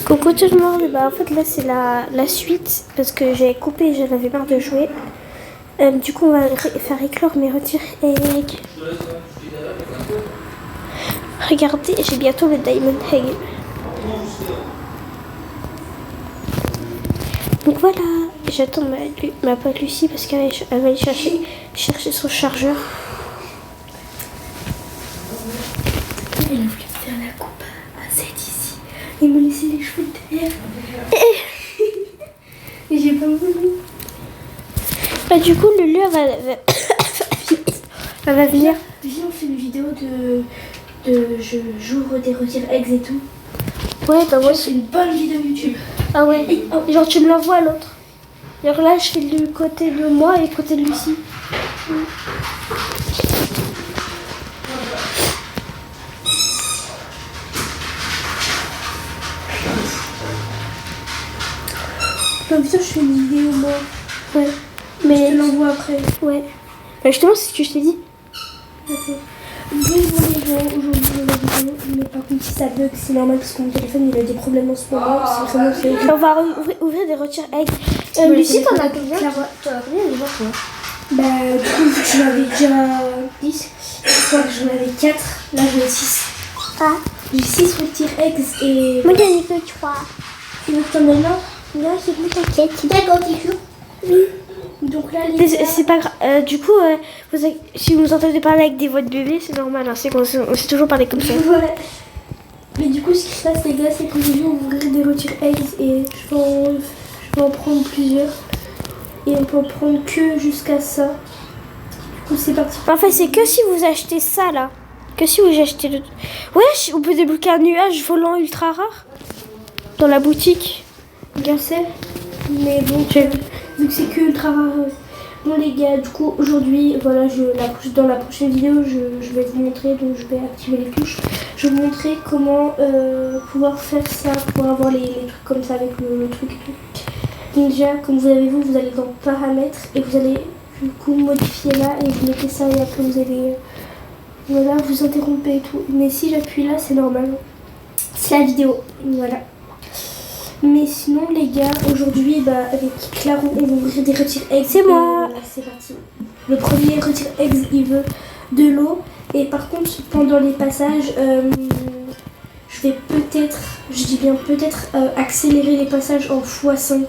Coucou tout le monde, bah en fait là c'est la suite parce que j'ai coupé, j'en avais marre de jouer. Du coup on va faire éclore mes retire egg. Regardez, j'ai bientôt le diamond egg. Donc voilà, j'attends ma pote Lucie parce qu'elle va aller chercher son chargeur. Elle a voulu faire la coupe à 7 ici et me laisser les cheveux derrière. Et j'ai pas voulu. Bah du coup Lulu elle va venir. Viens, on fait une vidéo de j'ouvre des retire eggs et tout. Ouais bah moi C'est une bonne vidéo YouTube. Ah ouais, genre tu me l'envoies à l'autre. Genre là je fais du côté de moi et du côté de Lucie. Comme ça je fais une vidéo moi. Ouais. Je Mais te l'envoie après. ouais. Bah justement c'est ce que je t'ai dit. Ok. Désolé aujourd'hui de la vidéo, mais par contre si ça bug c'est normal parce que mon téléphone il a des problèmes en ce moment. C'est vraiment c'est. On va ouvrir des retire egg. Lucie t'en as combien? T'en as combien déjà toi? Bah du coup vu que j'en avais déjà 10, je crois que j'en avais 4, là j'en ai 6. Ah. J'ai 6 retire eggs et. Moi j'en ai que 3. Tu veux que t'en aies là? Non c'est plus t'inquiète. D'accord, t'es sûr? Oui. Donc là les gars, C'est pas grave. Du coup si vous entendez parler avec des voix de bébé c'est normal. Hein. On s'est toujours parlé comme ça. ouais. Mais du coup ce qui se passe les gars c'est que je vais ouvrir des retire eggs et je vais en prendre plusieurs. Et on peut en prendre que jusqu'à ça. Du coup c'est parti. En fait c'est que si vous achetez ça là. Que si vous achetez le... Ouais, on peut débloquer un nuage volant ultra rare. Dans la boutique. Je sais. Mais bon, vu que c'est que ultra rare. Bon les gars, du coup aujourd'hui, voilà, dans la prochaine vidéo, je vais vous montrer, donc je vais activer les touches. Je vais vous montrer comment pouvoir faire ça, pour avoir les trucs comme ça avec le truc et tout. Donc déjà, comme vous avez vu, vous allez dans paramètres et vous allez du coup modifier là et vous mettez ça et après vous allez... voilà, vous interrompez et tout. Mais si j'appuie là, c'est normal. C'est la vidéo, voilà. Mais sinon les gars, aujourd'hui avec Claro on va ouvrir des retire eggs. C'est moi. C'est parti. Le premier retire eggs il veut de l'eau. Et par contre pendant les passages je vais peut-être, je dis bien peut-être accélérer les passages en x5.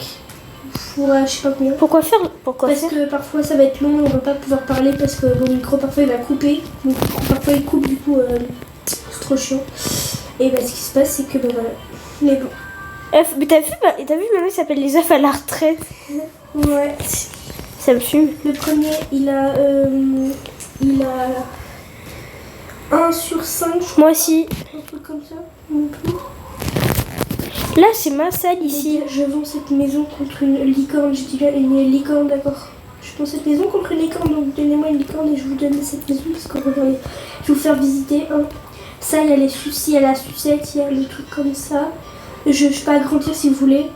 Je sais pas combien. Pourquoi faire Parce que parfois ça va être long, on va pas pouvoir parler parce que mon micro parfois il va couper. Mon micro parfois il coupe du coup c'est trop chiant. Et ce qui se passe c'est que voilà. Mais bon. Mais t'as vu maintenant il s'appelle les œufs à la retraite. Ouais. Ça me fume. Le premier il a 1 sur 5. Moi aussi. Un truc comme ça. Non plus. Là c'est ma salle ici. Je vends cette maison contre une licorne. Je dis bien une licorne, d'accord. Je vends cette maison contre une licorne. Donc donnez-moi une licorne et je vous donne cette maison. Parce que regardez, je vais vous faire visiter. Ça il y a les sucis, il y a la sucette, il y a le truc comme ça. Je peux agrandir si vous voulez.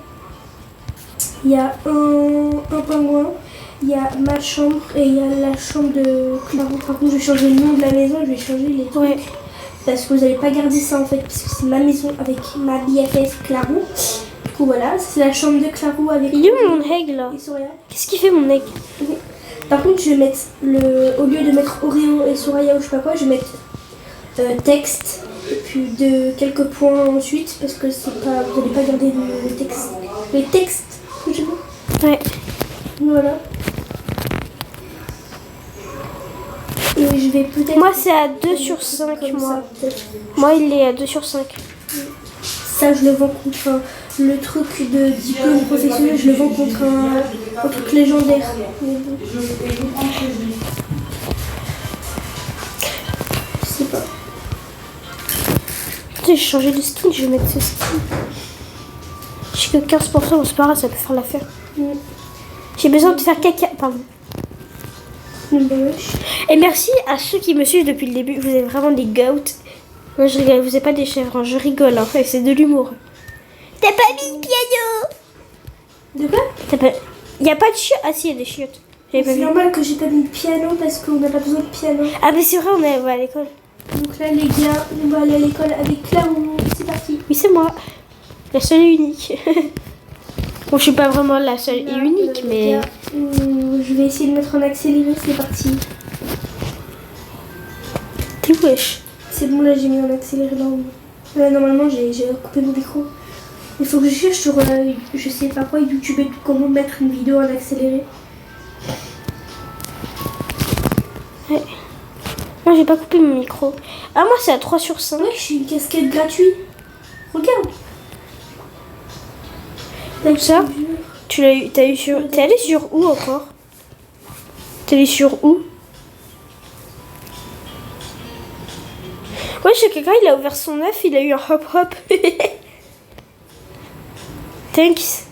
Il y a un pingouin. Il y a ma chambre et il y a la chambre de Claro. Par contre, je vais changer le nom de la maison. Je vais changer les trucs. Ouais. Parce que vous n'allez pas garder ça en fait. Parce que c'est ma maison avec ma BFF Claro. Du coup, voilà. C'est la chambre de Claro avec. Il est où mon egg là? Qu'est-ce qu'il fait mon egg? Par contre, je vais mettre au lieu de mettre Oreo et Soraya ou je sais pas quoi, je vais mettre texte. Et puis de quelques points ensuite parce que c'est pas, vous n'allez pas garder le texte. Les textes que je veux. Ouais. Voilà. Et je vais peut-être... Moi c'est à 2 sur 5 moi. Moi il est à 2 sur 5. Ça je le vends contre le truc de diplôme professionnel, je le vends contre un truc légendaire. Je sais pas. J'ai changé de skin, je vais mettre ce skin. J'ai que 15%, c'est pas grave, ça peut faire l'affaire. J'ai besoin de faire caca. Pardon. Et merci à ceux qui me suivent depuis le début. Vous êtes vraiment des goats. Non, je rigole, vous êtes pas des chèvres, hein. Je rigole, hein. C'est de l'humour. T'as pas mis le piano? De quoi? Y a pas de chiottes? Ah si, y a des chiottes. C'est normal que j'ai pas mis de piano parce qu'on n'a pas besoin de piano. Ah mais c'est vrai, on va à l'école. Donc là les gars, on va aller à l'école avec Claro. C'est parti. Oui, c'est moi. La seule et unique. Bon, je suis pas vraiment la seule et unique, mais... Je vais essayer de mettre en accéléré, c'est parti. T'es wesh. C'est bon, là j'ai mis en accéléré normalement j'ai coupé mon micro. Il faut que je cherche sur, je sais pas quoi, YouTube et tout, comment mettre une vidéo en accéléré. Ouais. Moi j'ai pas coupé mon micro. Ah moi c'est à 3/5. Ouais, j'ai une casquette gratuite. Regarde. Comme ça, tu l'as eu, t'es allé sur où encore? T'es allé sur où? Ouais, j'ai quelqu'un, il a ouvert son œuf, il a eu un hop hop. Thanks.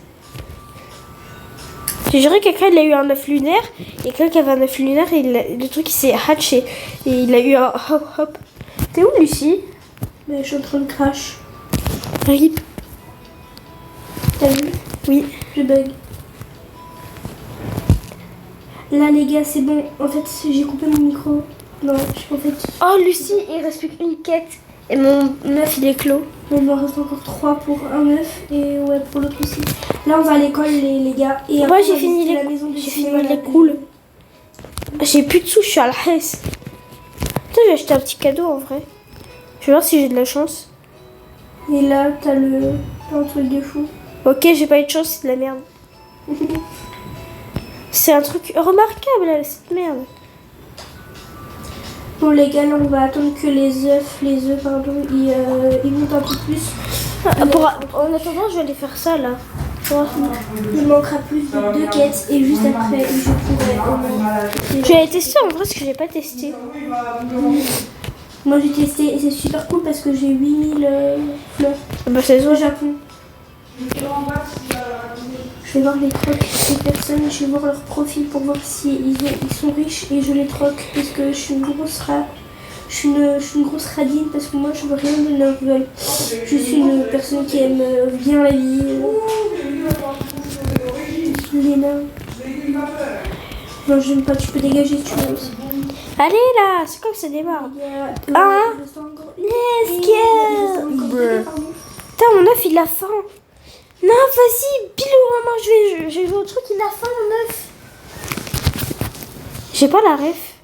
J'ai juré quelqu'un, il a eu un œuf lunaire. Il y a quelqu'un qui avait un œuf lunaire et le truc il s'est hatché. Et il a eu un hop hop. T'es où, Lucie? Mais je suis en train de crash. Rip. T'as vu? Oui. Je bug. Là les gars, c'est bon. En fait, j'ai coupé mon micro. Non, en fait... Oh, Lucie, il reste plus qu'une quête. Et mon œuf, il est clos. Mais il me reste encore 3 pour un œuf et ouais, pour l'autre aussi. Là, on va à l'école, les gars. Et Moi, après, j'ai on va fini visiter les, la maison de j'ai cinéma, fini là. les cools. J'ai plus de sous, je suis à la Hesse. Putain, j'ai acheté un petit cadeau en vrai. Je vais voir si j'ai de la chance. Et là, t'as un truc de fou. Ok, j'ai pas eu de chance, c'est de la merde. C'est un truc remarquable, là, cette merde. Bon les gars, là on va attendre que les œufs pardon, ils montent un peu plus. En attendant, je vais aller faire ça là. Il manquera plus de 2 quêtes et juste après je pourrai au moins. Tu as testé en vrai, ce que j'ai pas testé. Moi j'ai testé et c'est super cool parce que j'ai 8000 fleurs. Ah bah c'est Au Japon. Je vais voir les trocs des personnes, je vais voir leur profil pour voir si ils sont riches et je les troque parce que je suis une grosse grosse radine parce que moi je veux rien de leur veulent. Je suis une personne qui aime bien la vie. Léna. Non, j'aime pas, tu peux dégager si tu veux aussi. Allez là, c'est comme ça démarre. Ah, let's go. Putain, mon œuf il a faim. Non, vas-y, Bilou, maman, je vais jouer au truc, il a faim, mon œuf. J'ai pas la ref.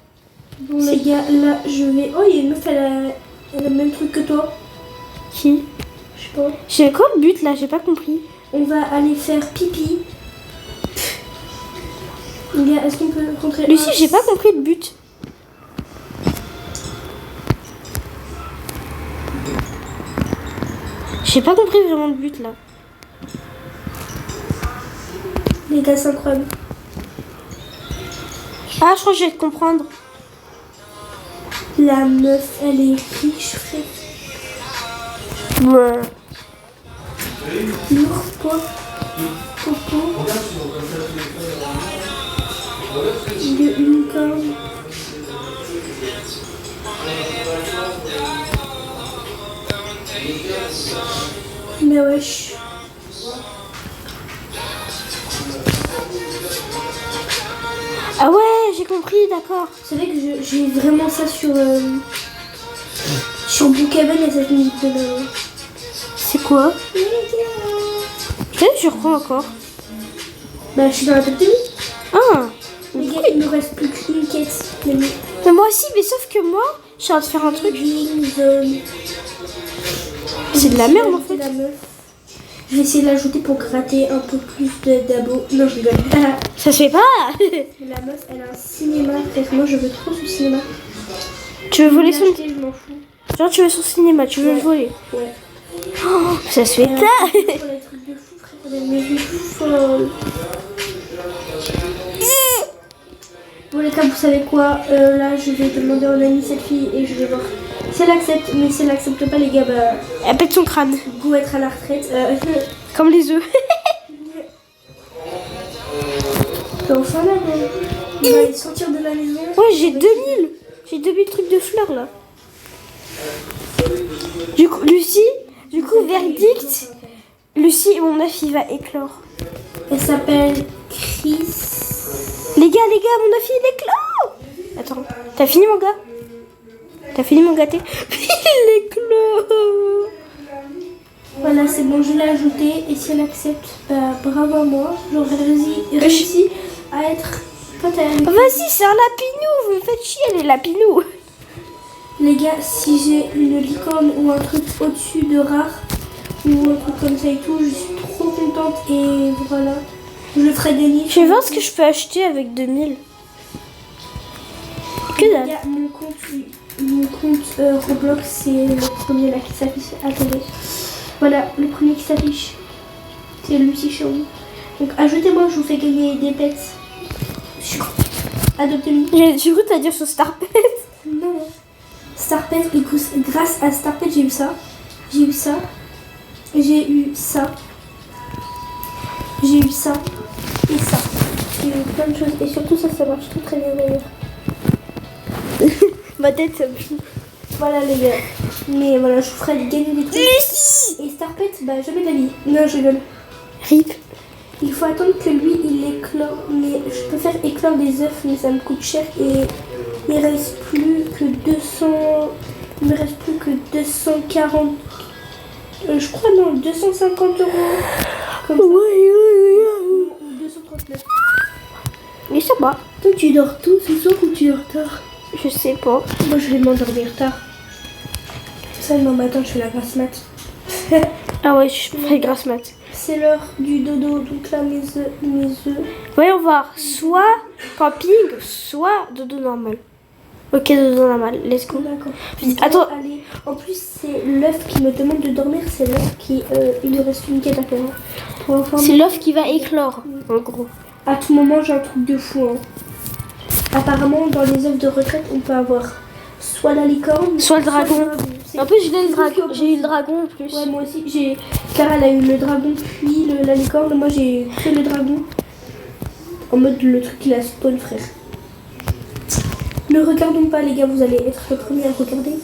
Bon, les gars, là, je vais... Oh, il y a une meuf, elle a le même truc que toi. Qui? Je sais pas. J'ai quoi le but, là? J'ai pas compris. On va aller faire pipi. Les gars, est-ce qu'on peut rentrer... Lucie, j'ai pas compris le but. J'ai pas compris vraiment le but, là. Les gars, c'est incroyable. Ah, je crois que je vais te comprendre. La meuf, elle est riche, frère. Ouais. Lourd, quoi. Coco. De une corne. Mais wesh. Ah ouais, j'ai compris, d'accord. C'est vrai que j'ai vraiment ça sur Brookhaven et cette musique de la... C'est quoi? Peut-être je reprends encore. Bah je suis dans la tête de nuit. Ah. Les gars, il nous reste plus qu'une quête. Mais moi aussi, mais sauf que moi, je suis en train de faire un truc. C'est de la merde en fait. La meuf. Je vais essayer de l'ajouter pour gratter un peu plus d'abos. Non, je rigole. Ça se fait pas. La meuf, elle a un cinéma. Frère, moi, je veux trop ce cinéma. Tu veux voler son... Je m'en fous. Genre tu veux son cinéma, tu veux le voler. Ouais. Oh, ça se fait pas. Pour les trucs de fou, frère. Elle a une maison folle. Bon les gars, vous savez quoi, là je vais demander en ami cette fille et je vais voir si elle accepte, mais si elle accepte pas les gars, bah... Elle pète son crâne. Go être à la retraite. Comme les œufs. T'es enfin là, on va aller sortir de la maison. Ouais, j'ai 2000. J'ai 2000 trucs de fleurs là. Du coup, Lucie, verdict. Lucie, mon œuf il va éclore. Elle s'appelle Chris. Les gars, mon œuf il éclore. Attends, t'as fini mon gars? T'as fini mon gâté? Il éclore. Voilà, c'est bon, je l'ai ajouté. Et si elle accepte, bah bravo à moi. J'aurais réussi à être pote avec. Vas-y, c'est un lapinou, vous me faites chier les lapinous. Les gars, si j'ai une licorne ou un truc au-dessus de rare, ou un truc comme ça et tout, je suis trop contente. Et voilà, je le ferai gagner. Je vais voir ce que je peux acheter avec 2000. Que Les dalle. gars, mon compte Roblox, c'est le premier là qui s'affiche. Attendez. Voilà, le premier qui s'affiche. C'est Lucie Show. Donc ajoutez-moi, je vous fais gagner des pets. Adoptez-moi. J'ai cru t'as dire sur Starpet. Non, non. Starpet, écoute, grâce à Starpet, j'ai eu ça. J'ai eu ça. J'ai eu ça. J'ai eu ça. Et ça. J'ai eu plein de choses. Et surtout, ça marche tout très bien d'ailleurs. Ma tête, ça me fout. Voilà les gars. Mais voilà, je vous ferai gagner des trucs. Lucie. Et Starpet, bah jamais de la vie. Non, je rigole. Rip. Il faut attendre que lui, il éclore. Mais je peux faire éclore des œufs, mais ça me coûte cher. Et il reste plus que 200... Il me reste plus que 240... je crois, non, 250 euros. Comme ça. Ou 239. Mais ça va. Toi, tu dors tôt ce soir ou tu dors tard? Je sais pas. Moi, je vais m'endormir tard. Ça, demain matin, je fais la grasse mat. Ah ouais, je ferai grasse mat. C'est l'heure du dodo, donc là, mes œufs. Voyons voir. Soit camping, soit dodo normal. Ok, dodo normal. Let's go. D'accord. Attends. Allez. En plus, c'est l'œuf qui me demande de dormir. C'est l'œuf qui... il lui reste une quête à faire. C'est l'œuf qui va éclore, en gros. À tout moment, j'ai un truc de fou. Hein. Apparemment, dans les œufs de retraite, on peut avoir soit la licorne, soit le dragon. En plus, j'ai eu le dragon. J'ai eu le dragon en plus. Ouais, moi aussi. Car elle a eu le dragon puis la licorne. Moi, j'ai fait le dragon. En mode le truc qui la spawn, frère. Ne regardons pas, les gars. Vous allez être les premiers à regarder.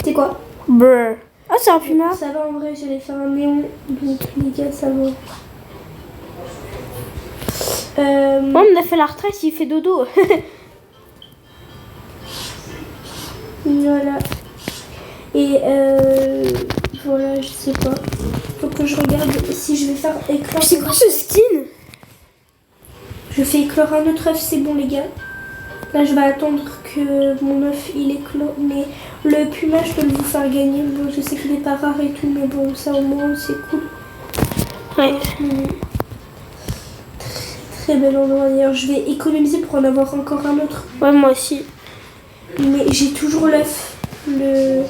C'est quoi? Brr. Ah, c'est un puma. Ça va en vrai, j'allais faire un néon. Donc, les gars, ça va. On a fait la retraite, il fait dodo. Voilà. Et voilà, je sais pas. Faut que je regarde si je vais faire éclore. C'est quoi ce skin? Je fais éclore un autre œuf, c'est bon les gars. Là, je vais attendre que mon œuf il éclore. Mais le puma, je peux vous faire gagner. Bon, je sais qu'il est pas rare et tout, mais bon, ça au moins c'est cool. Ouais. Très bel endroit d'ailleurs. Je vais économiser pour en avoir encore un autre. Ouais, moi aussi. Mais j'ai toujours l'œuf. Le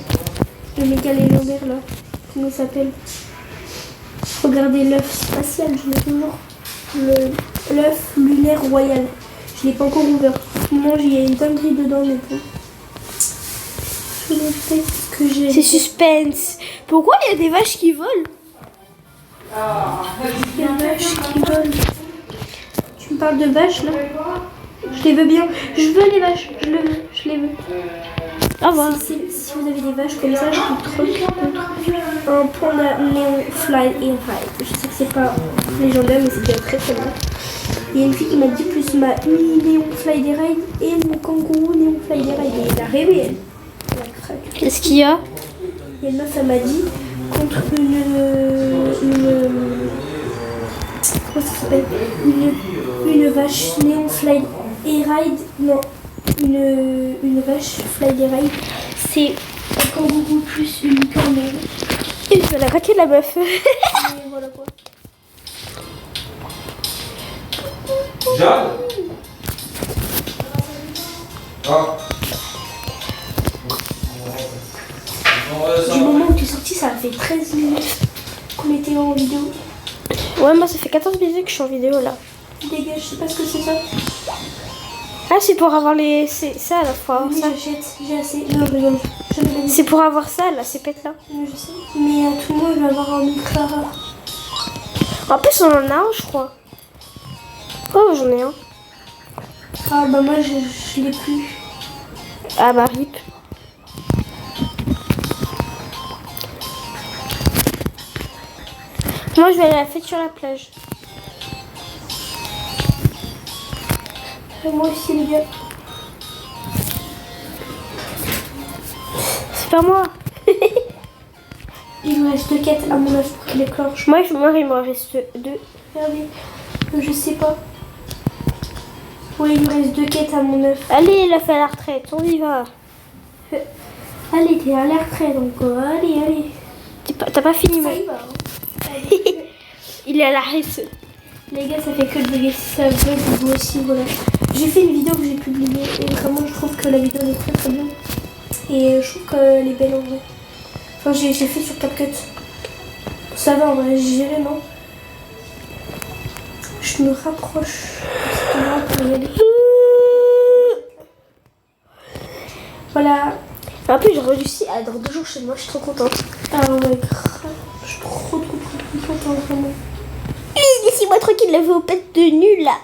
méga légendaire là. Comment il s'appelle? Regardez l'œuf spatial, je l'ai toujours. L'œuf lunaire royal. Je l'ai pas encore ouvert. Au moment il y a une dinguerie dedans, mais bon. Je vais faire ce que j'ai. C'est suspense. Pourquoi il y a des vaches qui volent? Il y a des vaches qui volent. Tu me parles de vaches là? Je les veux bien. Je veux les vaches. Je les veux. Ah bah. Si vous avez des vaches comme ça, je peux trop un panda néon fly et ride. Je sais que c'est pas légendaire, mais c'est déjà très très bien. Il y a une fille qui m'a dit plus ma néon fly des ride et mon kangourou néon fly des ride. Et elle a rêvé, elle. Elle a craqué. Qu'est-ce qu'il y a? Et une meuf, elle m'a dit contre une comment ça s'appelle, une vache néon fly et ride, non, une vache fly et ride, c'est un kangourou plus une licorne. Et je vais la craquer la meuf. Et voilà quoi. Jade. Ah. Du moment où tu es sorti, ça a fait 13 minutes qu'on était en vidéo. Ouais, moi ça fait 14 minutes que je suis en vidéo là. Dégage, je sais pas ce que c'est ça. Ah, c'est pour avoir les. C'est ça là, faut avoir Oui, ça. j'achète, j'ai assez. Non, je rigole. Jamais la vie. C'est pour avoir ça là, ces pètes là. Oui, je sais. Mais à tout le monde, je vais avoir un ultra rare. En plus, on en a un, je crois. Oh, j'en ai un. Ah bah moi, je l'ai plus. Ah bah, rip. Moi, je vais aller à la fête sur la plage. Et moi aussi, les gars. C'est pas moi. Il me reste 2 quêtes à mon œuf pour qu'il éclenche. Moi, il me reste 2. Regardez, je sais pas. Oui, il me reste 2 quêtes à mon œuf. Allez, il a fait la retraite, on y va. Allez, t'es à l'air très donc allez. T'as pas fini, moi. Ça y va. Il est à la reste. Les gars, ça fait que de bugger. Si ça bug, vous aussi, voilà. J'ai fait une vidéo que j'ai publiée et vraiment, je trouve que la vidéo est très très bien. Et je trouve qu'elle est belle en vrai. Enfin, j'ai fait sur CapCut. Ça va en vrai, j'ai géré, non? Je me rapproche. Pour y aller. Voilà. En plus, j'ai réussi à dans 2 jours chez moi, je suis trop contente. Ah ouais, grave. Je suis trop contente, vraiment. Laissez-moi tranquille, la opette de nul là.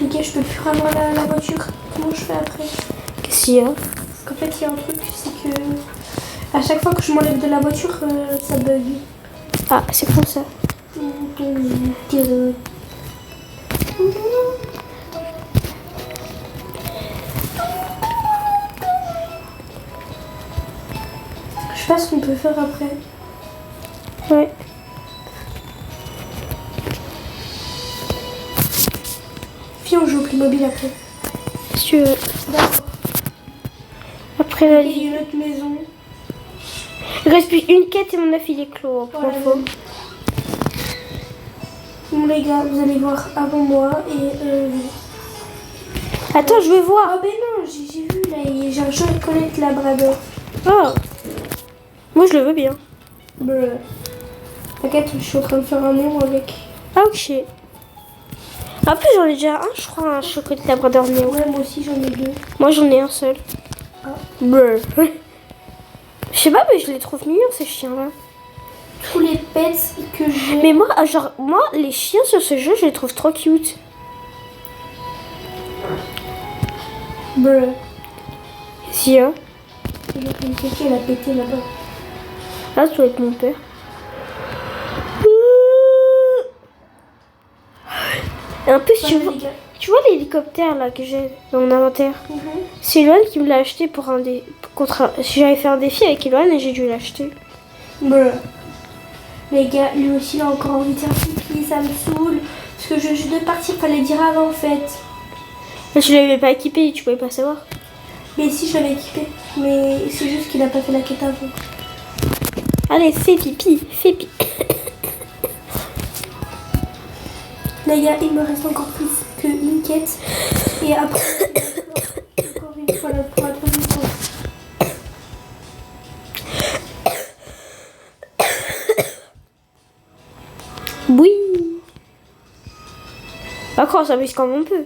Les gars, je peux plus ramener la voiture. Comment je fais après? Qu'est-ce qu'il y a? Parce qu'en fait, il y a un truc, c'est que à chaque fois que je m'enlève de la voiture, ça bug. Ah, c'est comme ça. Je sais pas ce qu'on peut faire après. Ouais. Viens, on joue au Playmobil après. Si tu veux. D'accord. Après la Il y vie. a une autre maison. Il reste plus une quête et mon œuf il est clos. Pour Voilà. info. Bon les gars, vous allez voir avant moi et Attends, je vais voir. oh ben non, j'ai vu là, j'ai un chocolate labrador. Oh. Moi je le veux bien. Brr. T'inquiète, je suis en train de faire un néon avec. Ah ok. En plus j'en ai déjà un, je crois, un chocolat labrador néo. Ouais, moi aussi j'en ai 2. Moi j'en ai un seul. Ah. Brr. Je sais pas, mais je les trouve mignons ces chiens là. Tous les pets que j'ai. Mais moi, moi, les chiens sur ce jeu, je les trouve trop cute. Brr. Si, hein. Il y a une caca, elle a pété là-bas. Là, ça doit être mon père. Et en plus, Voilà, les gars. tu vois l'hélicoptère là que j'ai dans mon inventaire. Mhm. C'est Eloane qui me l'a acheté pour un défi. J'avais fait un défi avec Eloane et j'ai dû l'acheter. Brr. Les gars, lui aussi il a encore envie de faire pipi, ça me saoule. Parce que je dois partir, fallait dire avant en fait. Mais tu l'avais pas équipé, tu pouvais pas savoir. Mais si je l'avais équipé. Mais c'est juste qu'il a pas fait la quête avant. Allez, fais pipi, fais pipi. Les gars, il me reste encore plus qu'une quête. Et après, encore une fois pour la troisième fois. Oui. D'accord, on s'amuse comme on peut.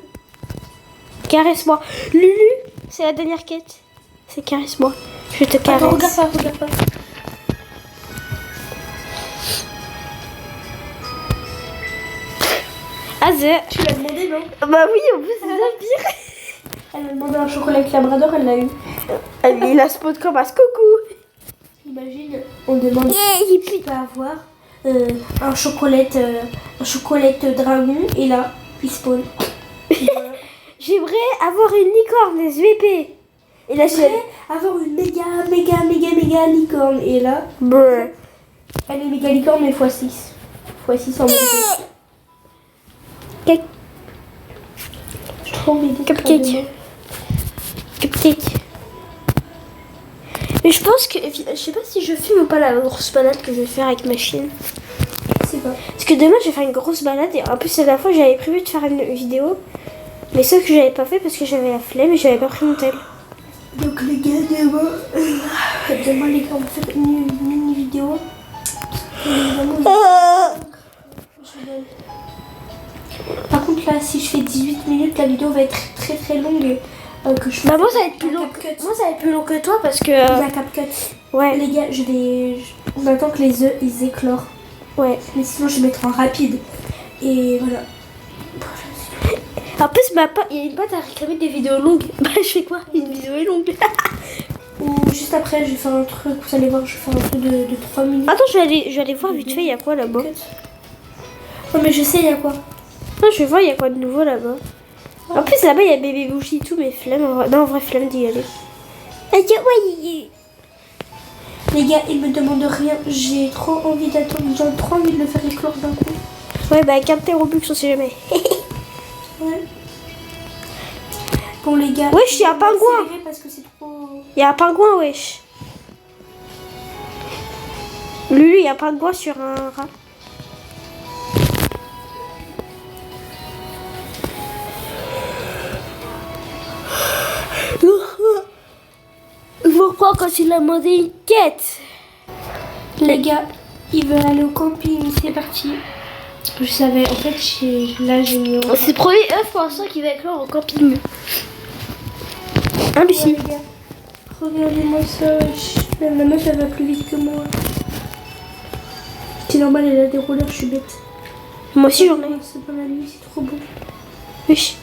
Caresse-moi. Lulu, c'est la dernière quête. C'est caresse-moi. Je te caresse. Attends, regarde pas. Azé. Tu l'as demandé, non? Bah oui, en plus, c'est ça le pire. Elle m'a demandé un chocolat avec labrador, elle l'a eu. Il a spot comme un coucou. Imagine, on demande Yeah, qui peut avoir un chocolate dragon et là, il spawn. Voilà. J'aimerais avoir une licorne SVP. Et là, J'aimerais avoir une méga licorne et là, Brr. elle est méga licorne mais x6. x6 en monté. Cake. J'ai trop envie de Cupcake. Cupcake. Mais je pense que... Je sais pas si je filme ou pas la grosse balade que je vais faire avec ma chienne. Je sais pas. Parce que demain, je vais faire une grosse balade. Et en plus, cette fois, j'avais prévu de faire une vidéo. Mais sauf que j'avais pas fait parce que j'avais la flemme et j'avais pas pris mon tel. Donc les gars, demain les gars, on va faire une mini vidéo. Par contre là, si je fais 18 minutes, la vidéo va être très longue. Que je Bah moi, ça va être plus long. CapCut. Moi, ça va être plus long que toi parce que... Il y a CapCut. Ouais, Les gars, on attend que les œufs ils éclorent. ouais. Mais sinon, je vais mettre en rapide. Et voilà. En plus, il y a une pote à réclamer des vidéos longues. Bah, je fais quoi? Une vidéo est longue. Ou juste après, je vais faire un truc. Vous allez voir, je vais faire un truc de 3 minutes. Attends, je vais aller voir vite fait, il y a quoi là-bas? Non, mais je sais, il y a quoi. Non, je vais voir, il y a quoi de nouveau là-bas. En plus, là-bas, il y a bébé bougie et tout, mais flemme. Non, en vrai, flemme d'y aller. Les gars, ils me demandent rien. J'ai trop envie d'attendre. J'ai trop envie de le faire éclore d'un coup. Ouais, bah, capter Robux, on sait jamais. Ouais. Bon, les gars. Wesh, y a un pingouin. accélérer parce que c'est trop. Il y a un pingouin, wesh. Lulu, il y a un pingouin sur un rat. Je vous reprends quand il a demandé une quête. Les gars, ils veulent aller au camping. C'est parti. Je savais. En fait, là, j'ai mis. C'est le premier œuf pour l'instant qui va éclore au camping. Un Ouais, bici. les gars, regardez-moi ça. La meuf, elle va plus vite que moi. C'est normal, elle a des rollers, je suis bête. Moi aussi j'en ai. C'est pas la nuit, c'est trop beau. Wesh.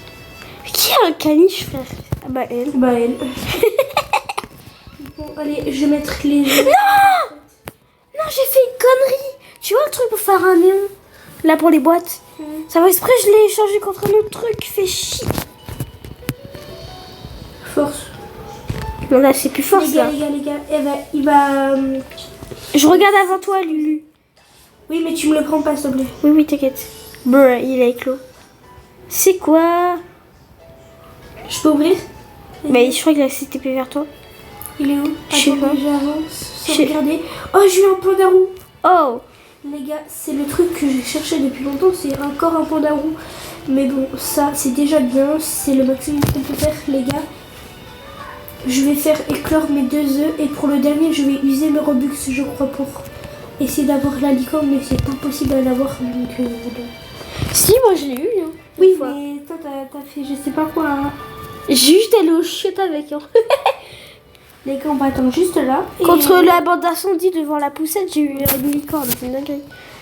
Qui a un caniche, frère? Ah bah elle. Bah, elle. Bon, allez, je vais mettre les. Non, j'ai fait une connerie. Tu vois le truc pour faire un néon? Là pour les boîtes. Ça va exprès, je l'ai échangé contre un autre truc. Fait chier. Force. Non, là c'est plus fort Les ça. gars, il va. Je regarde avant toi, Lulu. Oui, mais tu me le prends pas, s'il te plaît. Oui, oui, t'inquiète. Brr, il a éclos. C'est quoi? Je peux ouvrir? Mais je crois qu'il a ses TP vers toi. Il est où? Je sais pas. Attendez, j'avance. Sans Je- regarder. Oh, j'ai eu un panda roux. Oh, Les gars, c'est le truc que j'ai cherché depuis longtemps, c'est encore un panda roux. Mais bon, ça, c'est déjà bien. C'est le maximum qu'on peut faire, les gars. Je vais faire éclore mes 2 œufs. Et pour le dernier, je vais user mes Robux, je crois, pour essayer d'avoir la licorne. Mais c'est pas possible à l'avoir. Donc, voilà. si, moi je l'ai eu. Hein. Oui, Une fois. mais toi, t'as fait je sais pas quoi. Hein. J'ai juste allé au chiottes avec. Hein. Les gars, on va attendre juste là. Et Contre la bande d'incendie devant la poussette, j'ai eu une licorne. C'est une dinguerie.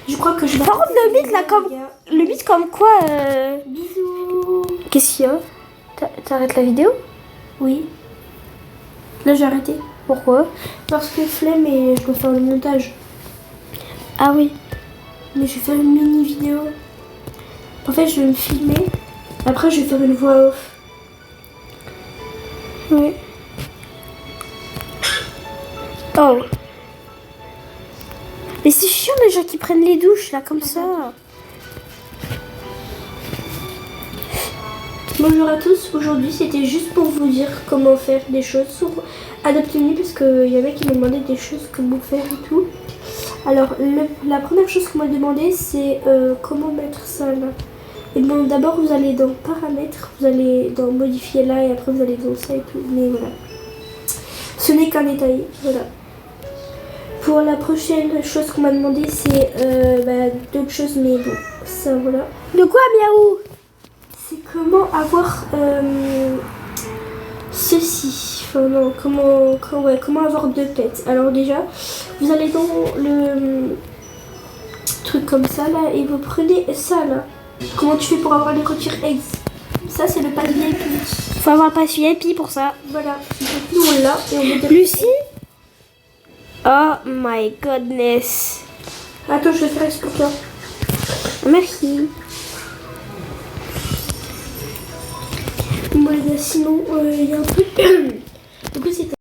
je crois que je vais. Par contre, le mythe, là, comme. Les gars. Le mythe, comme quoi. Bisous. Qu'est-ce qu'il y a? T'arrêtes la vidéo? Oui. Là, j'ai arrêté. Pourquoi? Parce que flemme et je dois faire le montage. Ah oui. Mais je vais faire une mini vidéo. En fait, je vais me filmer. Après, je vais faire une voix off. Oui. Oh. Mais c'est chiant les gens qui prennent les douches là comme ça. Bonjour à tous. Aujourd'hui, c'était juste pour vous dire comment faire des choses sur Adoptemi parce qu'il y en a qui me demandaient des choses, comment faire et tout. Alors, la première chose qu'on m'a demandé, c'est comment mettre ça là. Et bon, d'abord, vous allez dans paramètres, vous allez dans modifier là et après vous allez dans ça et tout. Mais voilà. Ce n'est qu'un détail. Voilà. Pour la prochaine chose qu'on m'a demandé, c'est d'autres choses, mais bon, ça voilà. De quoi, miaou? C'est comment avoir ceci. Enfin non, comment avoir 2 pets. Alors déjà, vous allez dans le truc comme ça là et vous prenez ça là. Comment tu fais pour avoir les retire eggs? Ça c'est le pass VIP. Faut avoir un pass VIP pour ça. Voilà. Nous on l'a et on met Lucie? Oh my goodness. Attends, je vais faire exprès pour toi. Merci. Bon les gars, sinon il y a un truc. Du coup c'était